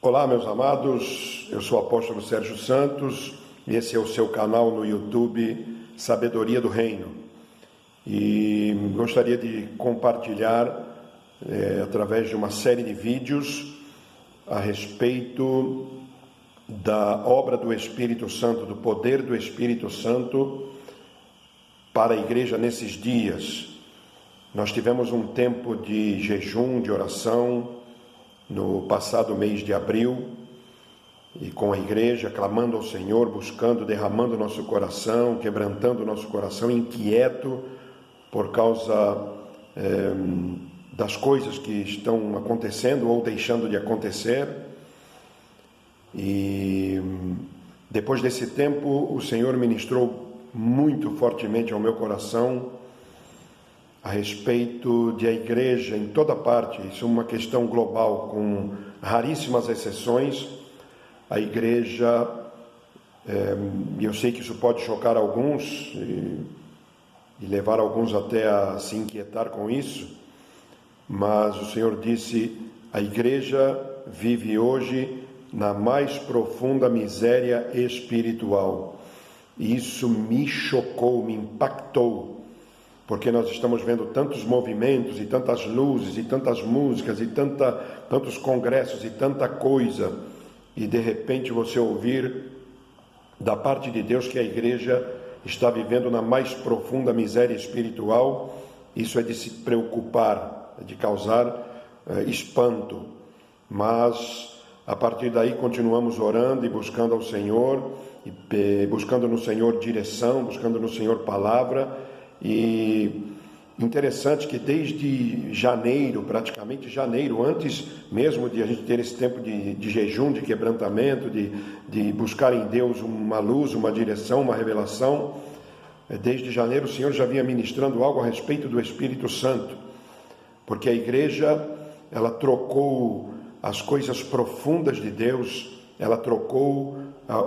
Olá, meus amados, eu sou o apóstolo Sérgio Santos e esse é o seu canal no YouTube Sabedoria do Reino. E gostaria de compartilhar, através de uma série de vídeos, a respeito da obra do Espírito Santo, do poder do Espírito Santo para a igreja nesses dias. Nós tivemos um tempo de jejum, de oração, no passado mês de abril, e com a igreja clamando ao Senhor, buscando, derramando nosso coração, quebrantando nosso coração, inquieto por causa das coisas que estão acontecendo ou deixando de acontecer. E depois desse tempo, o Senhor ministrou muito fortemente ao meu coração a respeito de a igreja em toda parte. Isso é uma questão global, com raríssimas exceções. A igreja, e eu sei que isso pode chocar alguns e levar alguns até a se inquietar com isso, mas o Senhor disse: a igreja vive hoje na mais profunda miséria espiritual. E isso me chocou, me impactou, porque nós estamos vendo tantos movimentos e tantas luzes e tantas músicas e tantos congressos e tanta coisa, e de repente você ouvir da parte de Deus que a igreja está vivendo na mais profunda miséria espiritual. Isso é de se preocupar, é de causar espanto. Mas a partir daí continuamos orando e buscando ao Senhor, e buscando no Senhor direção, buscando no Senhor palavra. E interessante que desde janeiro, praticamente janeiro, antes mesmo de a gente ter esse tempo de jejum, de quebrantamento, de buscar em Deus uma luz, uma direção, uma revelação, desde janeiro o Senhor já vinha ministrando algo a respeito do Espírito Santo, porque a igreja, ela trocou as coisas profundas de Deus, ela trocou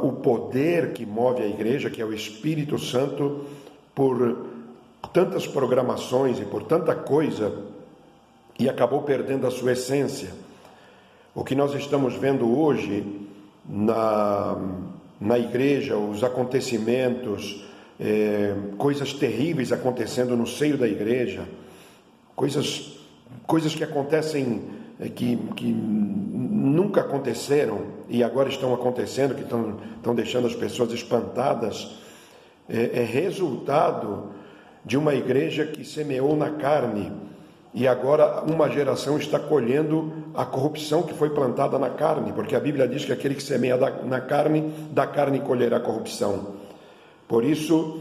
o poder que move a igreja, que é o Espírito Santo, por tantas programações e por tanta coisa, e acabou perdendo a sua essência. O que nós estamos vendo hoje na igreja, os acontecimentos, coisas terríveis acontecendo no seio da igreja, coisas que acontecem que nunca aconteceram e agora estão acontecendo, que estão deixando as pessoas espantadas, é resultado de uma igreja que semeou na carne, e agora uma geração está colhendo a corrupção que foi plantada na carne, porque a Bíblia diz que aquele que semeia na carne, da carne colherá corrupção. Por isso,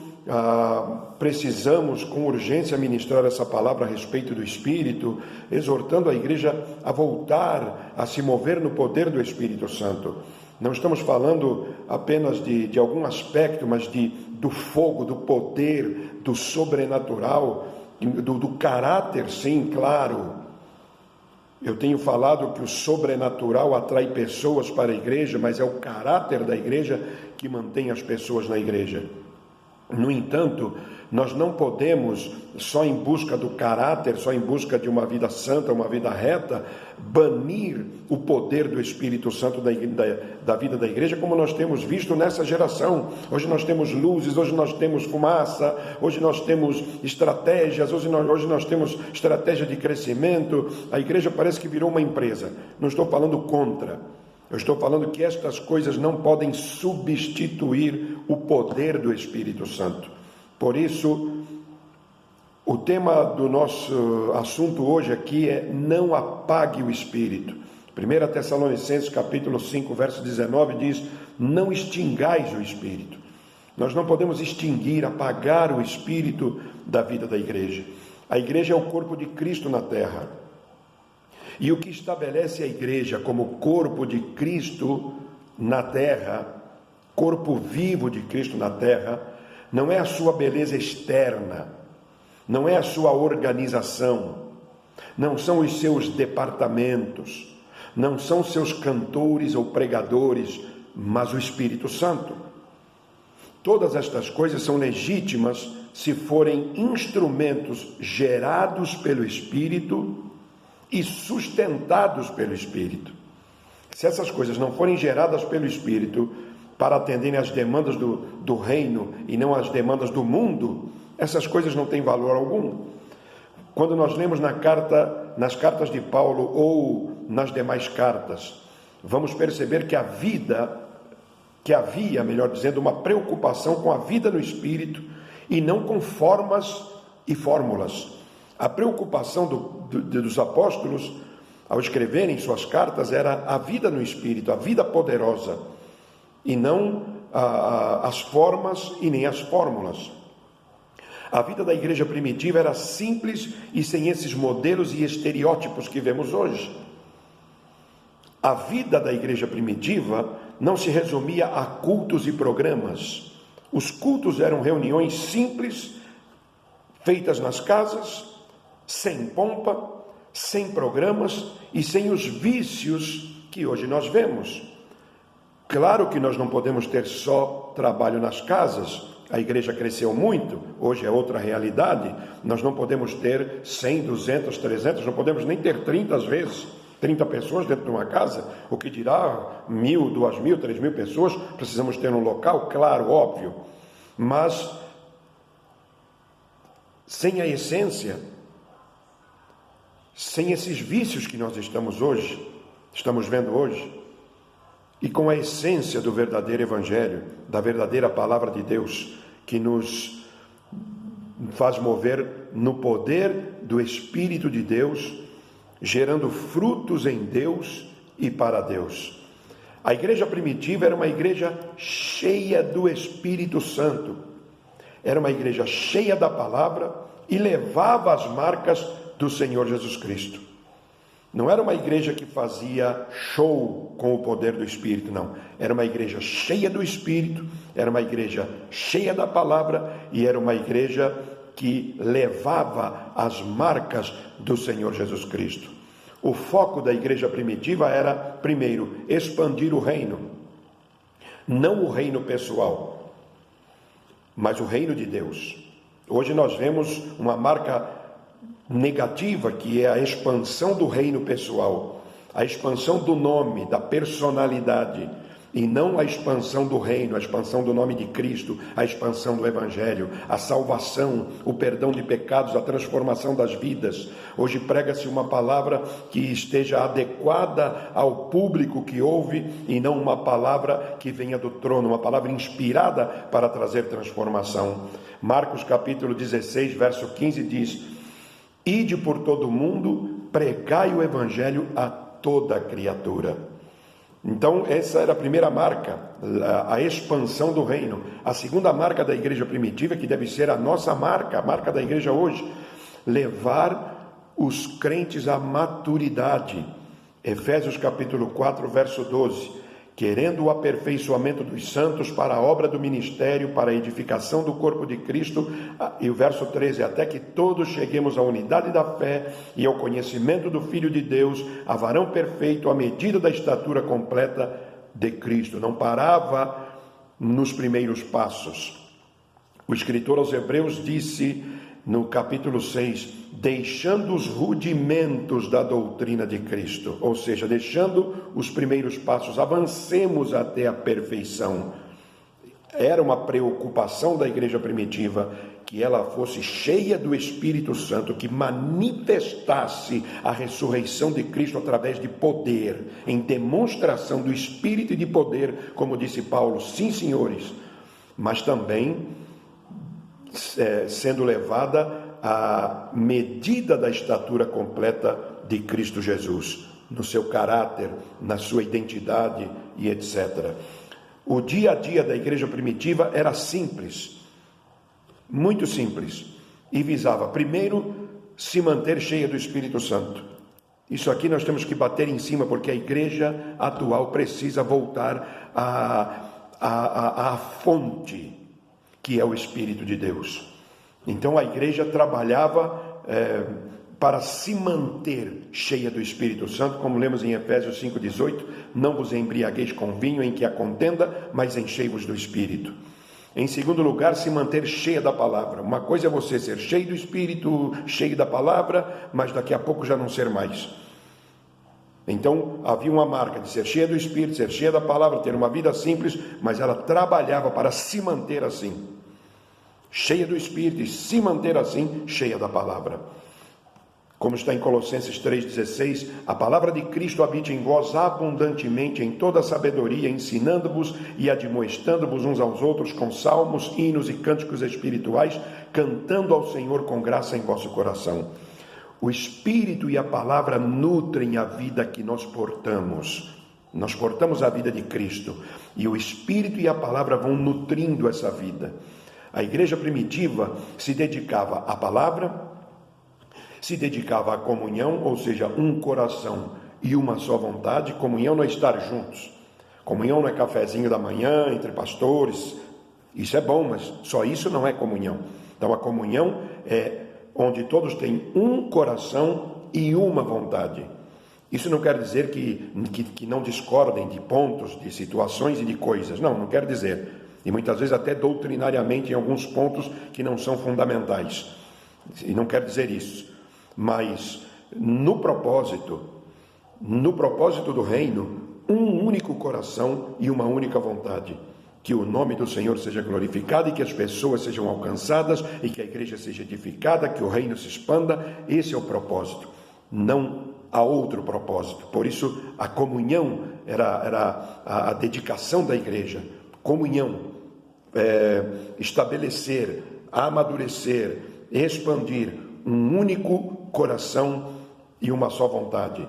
precisamos com urgência ministrar essa palavra a respeito do Espírito, exortando a igreja a voltar a se mover no poder do Espírito Santo. Não estamos falando apenas de algum aspecto, mas do fogo, do poder, do sobrenatural, do caráter, sim, claro. Eu tenho falado que o sobrenatural atrai pessoas para a igreja, mas é o caráter da igreja que mantém as pessoas na igreja. No entanto, nós não podemos, só em busca do caráter, só em busca de uma vida santa, uma vida reta, banir o poder do Espírito Santo da vida da igreja, como nós temos visto nessa geração. Hoje nós temos luzes, hoje nós temos fumaça, hoje nós temos estratégias, hoje nós temos estratégia de crescimento. A igreja parece que virou uma empresa. Não estou falando contra. Eu estou falando que estas coisas não podem substituir o poder do Espírito Santo. Por isso, o tema do nosso assunto hoje aqui é: não apague o Espírito. 1 Tessalonicenses capítulo 5, verso 19 diz: não extingais o Espírito. Nós não podemos extinguir, apagar o Espírito da vida da igreja. A igreja é o corpo de Cristo na terra. E o que estabelece a igreja como corpo de Cristo na terra, corpo vivo de Cristo na terra, não é a sua beleza externa, não é a sua organização, não são os seus departamentos, não são seus cantores ou pregadores, mas o Espírito Santo. Todas estas coisas são legítimas se forem instrumentos gerados pelo Espírito e sustentados pelo Espírito. Se essas coisas não forem geradas pelo Espírito para atenderem às demandas do reino e não às demandas do mundo, essas coisas não têm valor algum. Quando nós lemos nas cartas de Paulo ou nas demais cartas, vamos perceber que havia, melhor dizendo, uma preocupação com a vida no Espírito e não com formas e fórmulas. A preocupação dos apóstolos, ao escreverem suas cartas, era a vida no Espírito, a vida poderosa, e não as formas e nem as fórmulas. A vida da igreja primitiva era simples e sem esses modelos e estereótipos que vemos hoje. A vida da igreja primitiva não se resumia a cultos e programas. Os cultos eram reuniões simples, feitas nas casas, sem pompa, sem programas e sem os vícios que hoje nós vemos. Claro que nós não podemos ter só trabalho nas casas. A igreja cresceu muito, hoje é outra realidade. Nós não podemos ter 100, 200, 300, não podemos nem ter 30 às vezes. 30 pessoas dentro de uma casa, o que dirá 1.000, 2.000, 3.000 pessoas, precisamos ter um local, claro, óbvio, mas sem a essência, sem esses vícios que nós estamos vendo hoje, e com a essência do verdadeiro Evangelho, da verdadeira Palavra de Deus, que nos faz mover no poder do Espírito de Deus, gerando frutos em Deus e para Deus. A igreja primitiva era uma igreja cheia do Espírito Santo, era uma igreja cheia da palavra e levava as marcas do Senhor Jesus Cristo. Não era uma igreja que fazia show com o poder do Espírito, não. Era uma igreja cheia do Espírito, era uma igreja cheia da palavra e era uma igreja que levava as marcas do Senhor Jesus Cristo. O foco da igreja primitiva era, primeiro, expandir o reino. Não o reino pessoal, mas o reino de Deus. Hoje nós vemos uma marca negativa, que é a expansão do reino pessoal, a expansão do nome, da personalidade, e não a expansão do reino, a expansão do nome de Cristo, a expansão do Evangelho, a salvação, o perdão de pecados, a transformação das vidas. Hoje prega-se uma palavra que esteja adequada ao público que ouve e não uma palavra que venha do trono, uma palavra inspirada para trazer transformação. Marcos capítulo 16, verso 15 diz: Ide por todo o mundo, pregai o Evangelho a toda criatura. Então, essa era a primeira marca, a expansão do reino. A segunda marca da igreja primitiva, que deve ser a nossa marca, a marca da igreja hoje, levar os crentes à maturidade. Efésios capítulo 4, verso 12. Querendo o aperfeiçoamento dos santos para a obra do ministério, para a edificação do corpo de Cristo, e o verso 13, até que todos cheguemos à unidade da fé e ao conhecimento do Filho de Deus, a varão perfeito, à medida da estatura completa de Cristo. Não parava nos primeiros passos. O escritor aos Hebreus disse no capítulo 6, deixando os rudimentos da doutrina de Cristo, ou seja, deixando os primeiros passos, avancemos até a perfeição. Era uma preocupação da igreja primitiva que ela fosse cheia do Espírito Santo, que manifestasse a ressurreição de Cristo através de poder, em demonstração do Espírito e de poder, como disse Paulo, sim, senhores, mas também sendo levada à medida da estatura completa de Cristo Jesus, no seu caráter, na sua identidade e etc. O dia a dia da igreja primitiva era simples, muito simples, e visava, primeiro, se manter cheia do Espírito Santo. Isso aqui nós temos que bater em cima, porque a igreja atual precisa voltar à fonte, que é o Espírito de Deus. Então a igreja trabalhava para se manter cheia do Espírito Santo, como lemos em Efésios 5,18, não vos embriagueis com vinho em que há contenda, mas enchei-vos do Espírito. Em segundo lugar, se manter cheia da palavra. Uma coisa é você ser cheio do Espírito, cheio da palavra, mas daqui a pouco já não ser mais. Então havia uma marca de ser cheia do Espírito, ser cheia da palavra, ter uma vida simples, mas ela trabalhava para se manter assim, cheia do Espírito, e se manter assim, cheia da palavra. Como está em Colossenses 3,16, a palavra de Cristo habite em vós abundantemente em toda sabedoria, ensinando-vos e admoestando-vos uns aos outros com salmos, hinos e cânticos espirituais, cantando ao Senhor com graça em vosso coração. O Espírito e a palavra nutrem a vida que nós portamos. Nós portamos a vida de Cristo, e o Espírito e a palavra vão nutrindo essa vida. A igreja primitiva se dedicava à palavra, se dedicava à comunhão, ou seja, um coração e uma só vontade. Comunhão não é estar juntos. Comunhão não é cafezinho da manhã entre pastores. Isso é bom, mas só isso não é comunhão. Então a comunhão é onde todos têm um coração e uma vontade. Isso não quer dizer que não discordem de pontos, de situações e de coisas. Não quer dizer. E muitas vezes até doutrinariamente em alguns pontos que não são fundamentais. E não quer dizer isso. Mas no propósito do reino, um único coração e uma única vontade. Que o nome do Senhor seja glorificado e que as pessoas sejam alcançadas e que a igreja seja edificada, que o reino se expanda. Esse é o propósito. Não há outro propósito. Por isso a comunhão era a dedicação da igreja. Comunhão, estabelecer, amadurecer, expandir um único coração e uma só vontade.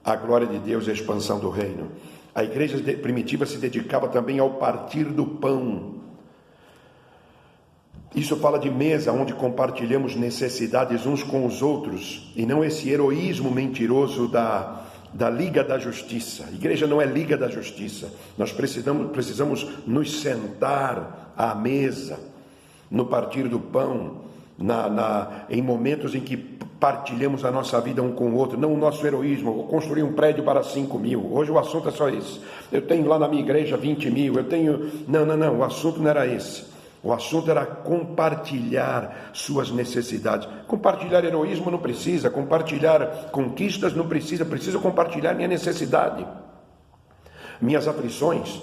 A glória de Deus e a expansão do reino. A igreja primitiva se dedicava também ao partir do pão. Isso fala de mesa, onde compartilhamos necessidades uns com os outros, e não esse heroísmo mentiroso da Liga da Justiça. A igreja não é Liga da Justiça. Nós precisamos nos sentar à mesa, no partir do pão, em momentos em que partilhamos a nossa vida um com o outro, não o nosso heroísmo. Vou construir um prédio para 5.000, hoje o assunto é só esse. Eu tenho lá na minha igreja 20.000, eu tenho... Não, o assunto não era esse. O assunto era compartilhar suas necessidades. Compartilhar heroísmo não precisa, compartilhar conquistas não precisa, preciso compartilhar minha necessidade, minhas aflições.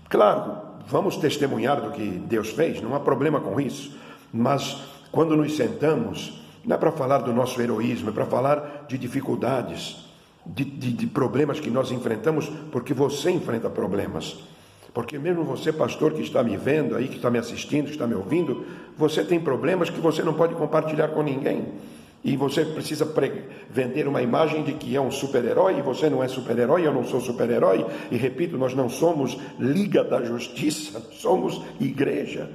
Claro, vamos testemunhar do que Deus fez, não há problema com isso, mas quando nos sentamos, não é para falar do nosso heroísmo, é para falar de dificuldades, de problemas que nós enfrentamos, porque você enfrenta problemas. Porque mesmo você, pastor, que está me vendo aí, que está me assistindo, que está me ouvindo, você tem problemas que você não pode compartilhar com ninguém. E você precisa vender uma imagem de que é um super-herói, e você não é super-herói, eu não sou super-herói. E repito, nós não somos Liga da Justiça, somos igreja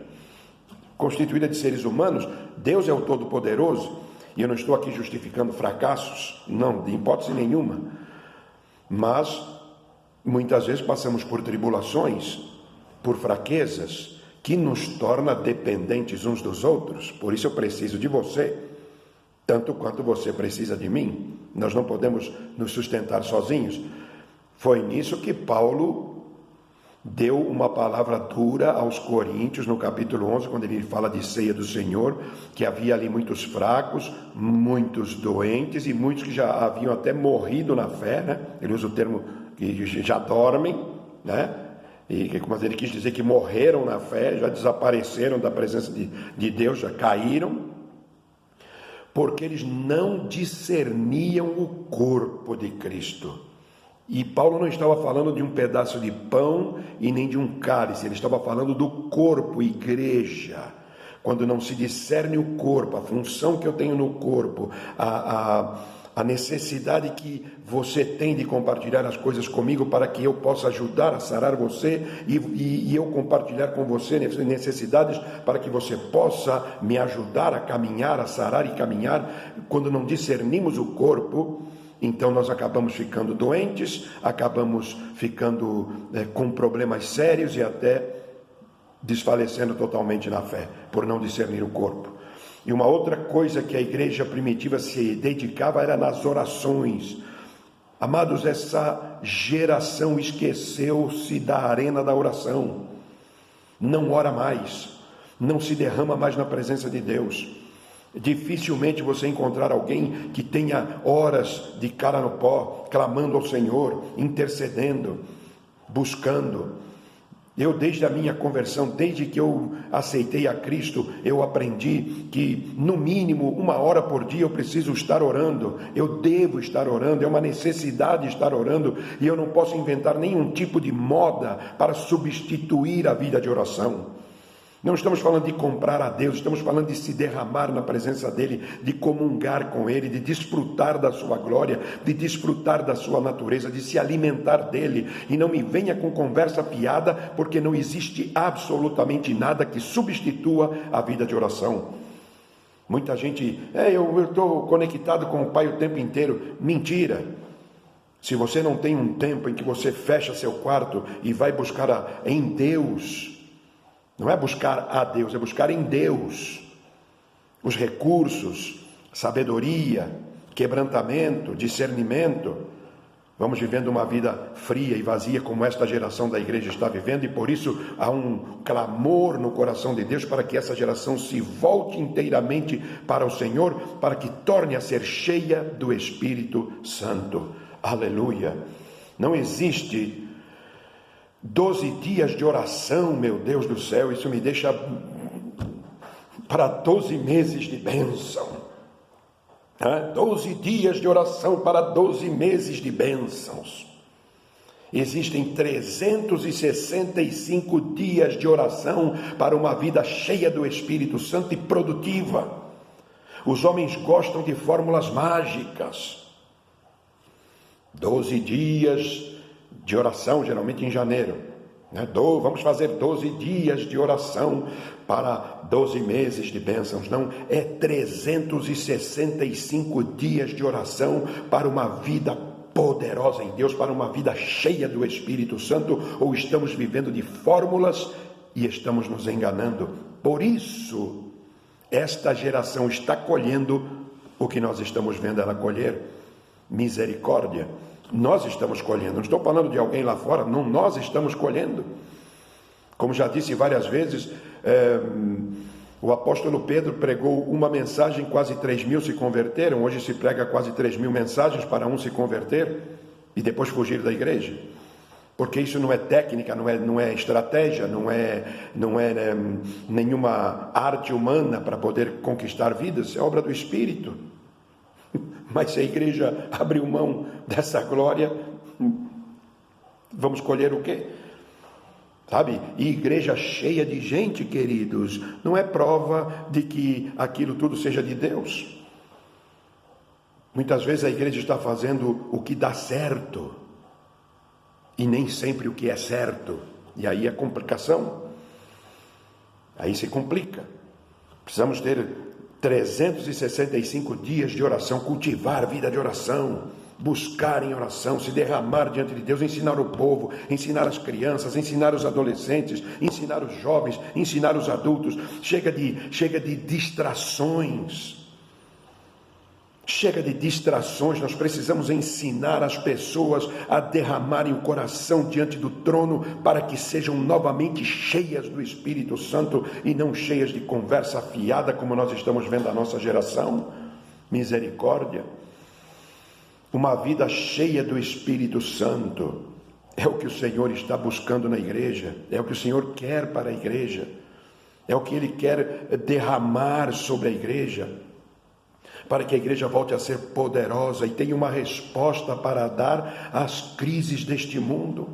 constituída de seres humanos. Deus é o Todo-Poderoso, e eu não estou aqui justificando fracassos, não, de hipótese nenhuma, mas muitas vezes passamos por tribulações, por fraquezas, que nos torna dependentes uns dos outros. Por isso eu preciso de você, tanto quanto você precisa de mim. Nós não podemos nos sustentar sozinhos. Foi nisso que Paulo deu uma palavra dura aos coríntios, no capítulo 11, quando ele fala de ceia do Senhor, que havia ali muitos fracos, muitos doentes e muitos que já haviam até morrido na fé, né? Ele usa o termo que já dormem, né? Mas ele quis dizer que morreram na fé, já desapareceram da presença de Deus, já caíram, porque eles não discerniam o corpo de Cristo. E Paulo não estava falando de um pedaço de pão e nem de um cálice, ele estava falando do corpo, igreja. Quando não se discerne o corpo, a função que eu tenho no corpo, a necessidade que você tem de compartilhar as coisas comigo para que eu possa ajudar a sarar você e eu compartilhar com você necessidades para que você possa me ajudar a caminhar, a sarar e caminhar. Quando não discernimos o corpo, então nós acabamos ficando doentes, acabamos ficando com problemas sérios e até desfalecendo totalmente na fé, por não discernir o corpo. E uma outra coisa que a igreja primitiva se dedicava era nas orações. Amados, essa geração esqueceu-se da arena da oração. Não ora mais, não se derrama mais na presença de Deus. Dificilmente você encontrar alguém que tenha horas de cara no pó, clamando ao Senhor, intercedendo, buscando. Eu, desde a minha conversão, desde que eu aceitei a Cristo, eu aprendi que, no mínimo, 1 hora por dia eu preciso estar orando, eu devo estar orando, é uma necessidade estar orando, e eu não posso inventar nenhum tipo de moda para substituir a vida de oração. Não estamos falando de comprar a Deus, estamos falando de se derramar na presença dEle, de comungar com Ele, de desfrutar da sua glória, de desfrutar da sua natureza, de se alimentar dEle. E não me venha com conversa fiada, porque não existe absolutamente nada que substitua a vida de oração. Muita gente, eu estou conectado com o Pai o tempo inteiro. Mentira! Se você não tem um tempo em que você fecha seu quarto e vai buscar em Deus, não é buscar a Deus, é buscar em Deus os recursos, sabedoria, quebrantamento, discernimento. Vamos vivendo uma vida fria e vazia como esta geração da igreja está vivendo, e por isso há um clamor no coração de Deus para que essa geração se volte inteiramente para o Senhor, para que torne a ser cheia do Espírito Santo. Aleluia! Não existe 12 dias de oração, meu Deus do céu, isso me deixa para 12 meses de bênção. 12 dias de oração para 12 meses de bênçãos. Existem 365 dias de oração para uma vida cheia do Espírito Santo e produtiva. Os homens gostam de fórmulas mágicas. 12 dias de oração, geralmente em janeiro. Vamos fazer 12 dias de oração para 12 meses de bênçãos. Não, é 365 dias de oração para uma vida poderosa em Deus, para uma vida cheia do Espírito Santo, ou estamos vivendo de fórmulas e estamos nos enganando. Por isso, esta geração está colhendo o que nós estamos vendo ela colher: misericórdia. Nós estamos colhendo, não estou falando de alguém lá fora, não, nós estamos colhendo. Como já disse várias vezes, o apóstolo Pedro pregou uma mensagem, quase 3.000 se converteram. Hoje se prega quase 3.000 mensagens para um se converter e depois fugir da igreja. Porque isso não é técnica, não é estratégia, não é nenhuma arte humana para poder conquistar vidas, é obra do Espírito. Mas se a igreja abriu mão dessa glória, vamos colher o quê? Sabe? E igreja cheia de gente, queridos, não é prova de que aquilo tudo seja de Deus. Muitas vezes a igreja está fazendo o que dá certo e nem sempre o que é certo. E aí é complicação. Aí se complica. Precisamos ter 365 dias de oração, cultivar a vida de oração, buscar em oração, se derramar diante de Deus, ensinar o povo, ensinar as crianças, ensinar os adolescentes, ensinar os jovens, ensinar os adultos. Chega de distrações. Chega de distrações, nós precisamos ensinar as pessoas a derramarem o coração diante do trono para que sejam novamente cheias do Espírito Santo e não cheias de conversa afiada como nós estamos vendo a nossa geração. Misericórdia. Uma vida cheia do Espírito Santo é o que o Senhor está buscando na igreja, é o que o Senhor quer para a igreja, é o que Ele quer derramar sobre a igreja, para que a igreja volte a ser poderosa e tenha uma resposta para dar às crises deste mundo.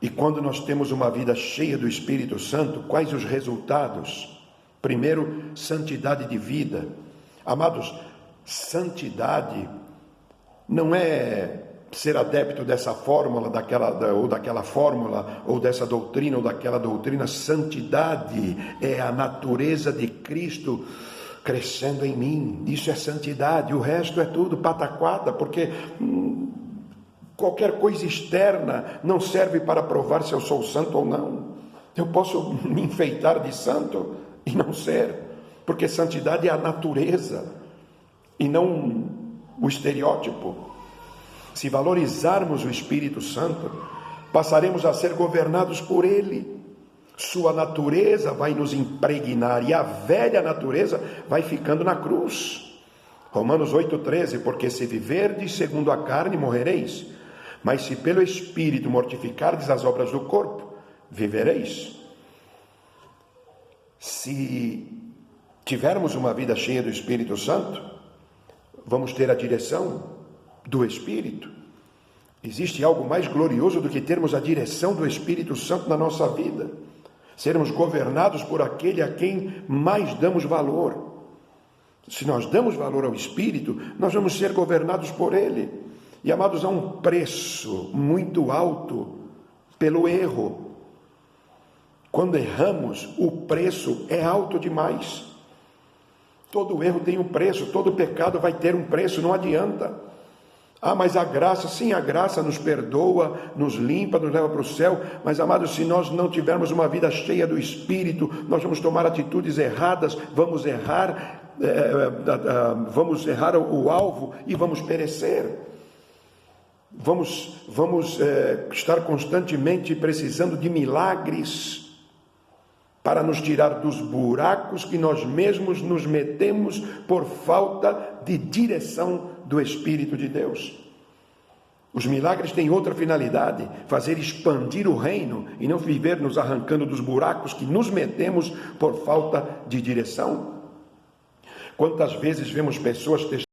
E quando nós temos uma vida cheia do Espírito Santo, quais os resultados? Primeiro, santidade de vida. Amados, santidade não é ser adepto dessa fórmula, daquela fórmula, ou dessa doutrina, ou daquela doutrina. Santidade é a natureza de Cristo crescendo em mim. Isso é santidade. O resto é tudo pataquada, porque qualquer coisa externa não serve para provar se eu sou santo ou não. Eu posso me enfeitar de santo e não ser, porque santidade é a natureza e não o estereótipo. Se valorizarmos o Espírito Santo, passaremos a ser governados por Ele. Sua natureza vai nos impregnar e a velha natureza vai ficando na cruz. Romanos 8,13, porque se viverdes segundo a carne, morrereis, mas se pelo Espírito mortificardes as obras do corpo, vivereis. Se tivermos uma vida cheia do Espírito Santo, vamos ter a direção do Espírito. Existe algo mais glorioso do que termos a direção do Espírito Santo na nossa vida? Sermos governados por aquele a quem mais damos valor. Se nós damos valor ao Espírito, nós vamos ser governados por Ele. E, amados, há um preço muito alto pelo erro. Quando erramos, o preço é alto demais. Todo erro tem um preço, todo pecado vai ter um preço, não adianta. Ah, mas a graça, sim, a graça nos perdoa, nos limpa, nos leva para o céu. Mas, amados, se nós não tivermos uma vida cheia do Espírito, nós vamos tomar atitudes erradas, vamos errar o alvo e vamos perecer. Vamos estar constantemente precisando de milagres para nos tirar dos buracos que nós mesmos nos metemos por falta de direção do Espírito de Deus. Os milagres têm outra finalidade, fazer expandir o reino e não viver nos arrancando dos buracos que nos metemos por falta de direção. Quantas vezes vemos pessoas